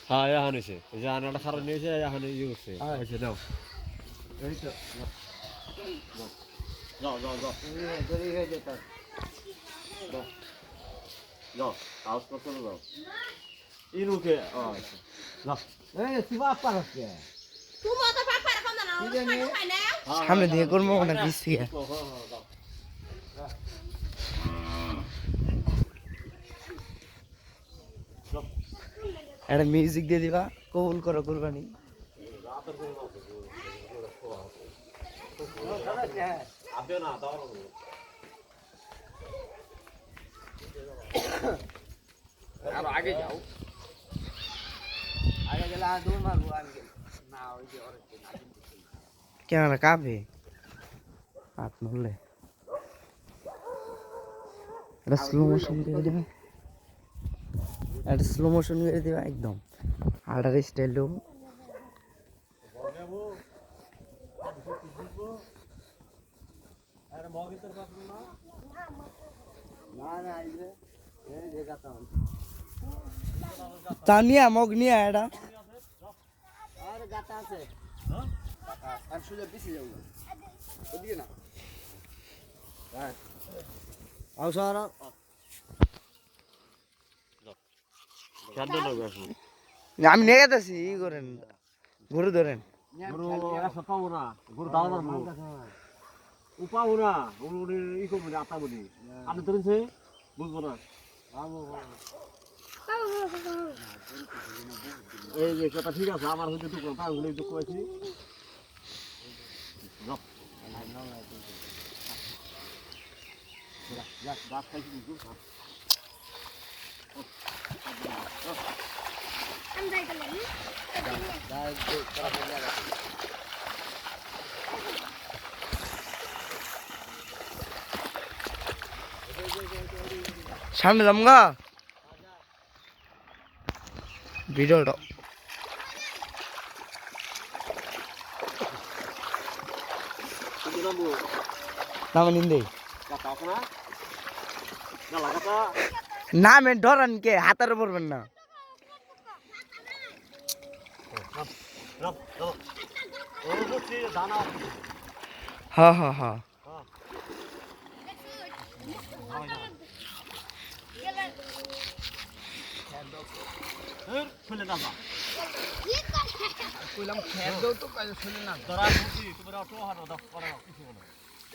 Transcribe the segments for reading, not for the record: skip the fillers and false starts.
হ্যাঁ এখন হয়েছে এই যে আনাটা খারাপ নিয়েছে এখন ইয়ে করছে হয়েছে নাও এই তো যাও যাও যাও যাও যাও আউস করতে যাও ইনুকে আচ্ছা যাও এই তুই বাপ পারস কে তুমি তো পাক পারা কম না খাই না সামনে দিয়ে করবো না পিছ থেকে একটা মিউজিক দিয়ে দিবা কবুল করো কুরবানি আপনি না দাও আর আগে যাও আগে গেলে আর দৌড় মারবো আমি না ওই যে ওর ক্যামেরা কাঁপে হাত নড়লে এটা স্লো মোশন করে দেবে এটা স্লো মোশন করে দেবে একদম আল্টার স্টাইল দেবো তানিয়া মগ নিয়ে এটা আর গাতা আছে আর সুযোগ বেশি যাবো ওদিকে না হ্যাঁ আও সারা আমি নিয়ে গেতেছি ই করেন গরু ধরেন গরু একটা পাবো না গরু দাও না ও পাবো না গরু ই করবো না আটা বলি আপনি ধরেছে বুঝবো না এই যে কথা ঠিক আছে আমার হইতে টুকরো তার হলে দুঃখ আছি গাছ খাইছি কিন্তু সামনে যামগা ভিডিওটা নাম নিন্দে না মে ডরান কে হাতের পড়বেন না হ্যাঁ হ্যাঁ হ্যাঁ শুনে না কইলাম খেয়ে দাও তো কাজ শুনে না ধরা বুঝি তোমরা অটো হারো দাও করো কিছু বলো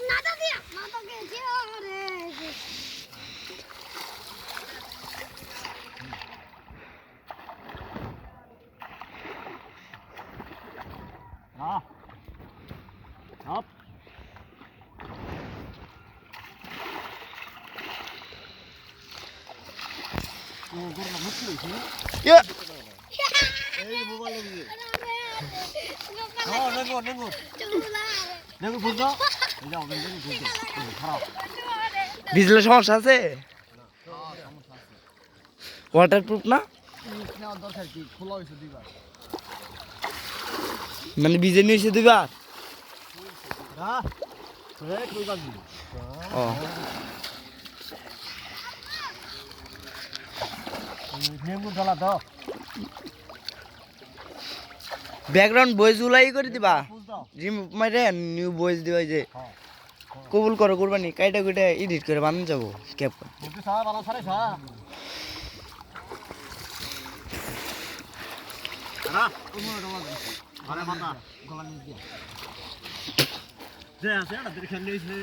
না তো দিয়া না তো কে যে রে হ্যাঁ হপ ও গরু মুশকিল হইছে এই মোবাইল নিয়ে হ্যাঁ নেগো নেগো নেগো বুঝছো যাও নেগো বুঝছো খারাপ ভিজলে সমস্যা আছে ওয়াটারপ্রুফ না নেওয়ার দরকার কি খোলা হয়েছে দুইবার মানে ভিজে নিয়েছে দুইবার হ্যাঁ রে কই বাজি ও নেগো জ্বালা দাও ব্যাকগ্রাউন্ড ভয়েস উলাই করে দিবা রিমুভ মাইরে নিউ ভয়েস দিবা যে কবুল করো কুরবানি কাইটা কইটা এডিট করে বানান যাবো ক্যাপ বুঝতে সারা বালা সারে সা না কোন ডলা আরে মাথা গলা নিয়ে দিয়া যে আছে না দেখে নিয়েছে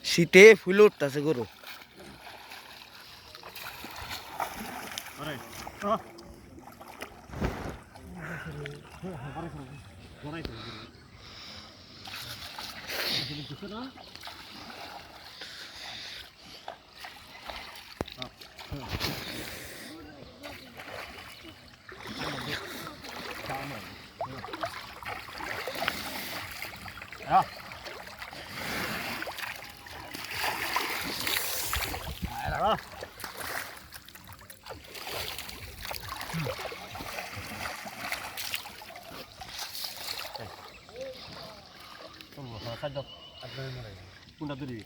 শীতে ফুল উঠতাছে গরু আরে জড়াই তো কিছু না Ja. Ja. সাজা কোনটা দিবি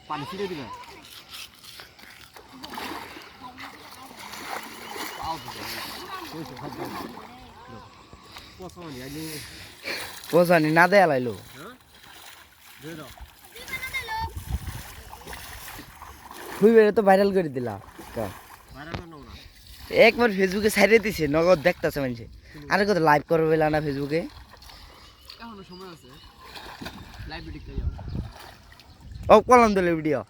পানি ছিড়ে দিবে পচানি না দেয়া লাইলো খুবই তো ভাইরাল করে দিলা একবার ফেসবুকে ছাড়িয়ে দিছে নগদ দেখতেছে মানুষে আরে কত লাইভ করবে বলে না ফেসবুকে এখনো সময় আছে লাইভ ভিডিও যাও ও কলম দিলে ভিডিও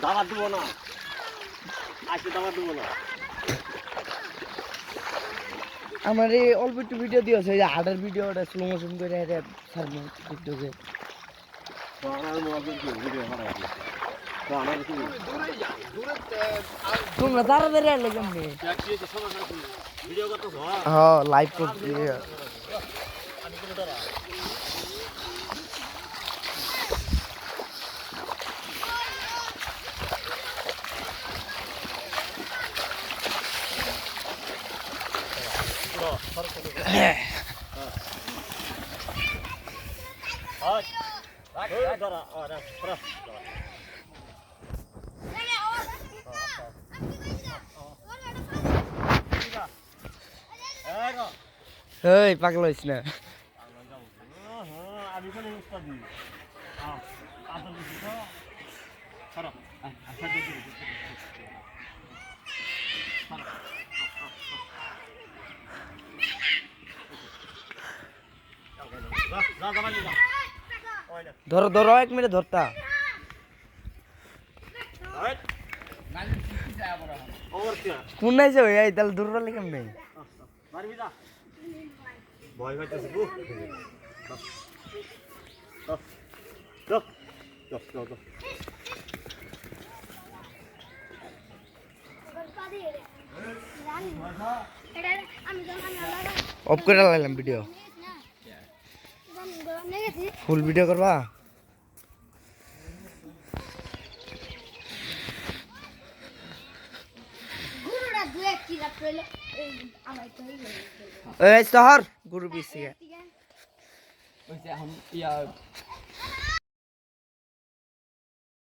দাওয়াত দেবো না আজকে দাওয়াত দেবো না আমার এই অল্প একটু ভিডিও দিয়েছে এই যে হার্টের ভিডিওটা স্লো মোশন করে এটা ছাড়বো টিকটকে তোমরা তাড়াতাড়ি এলে কেমনি ভিডিও করতেছ হ্যাঁ লাইভ করছি এই পাগল হইস না আমি কোনো উস্তাদ দিই আসল কিছু তো খারাপ ধরো ধরো 1 মিনিট ধরতা কোন নাই যে এই তাহলে দূর রাখলে কেমনে ভয় পাইতেছে গো অফ করে লাইলাম ভিডিও ফুল ভিডিও করবা এই শহর গুরু পিস থেকে ওই যে এখন ইয়া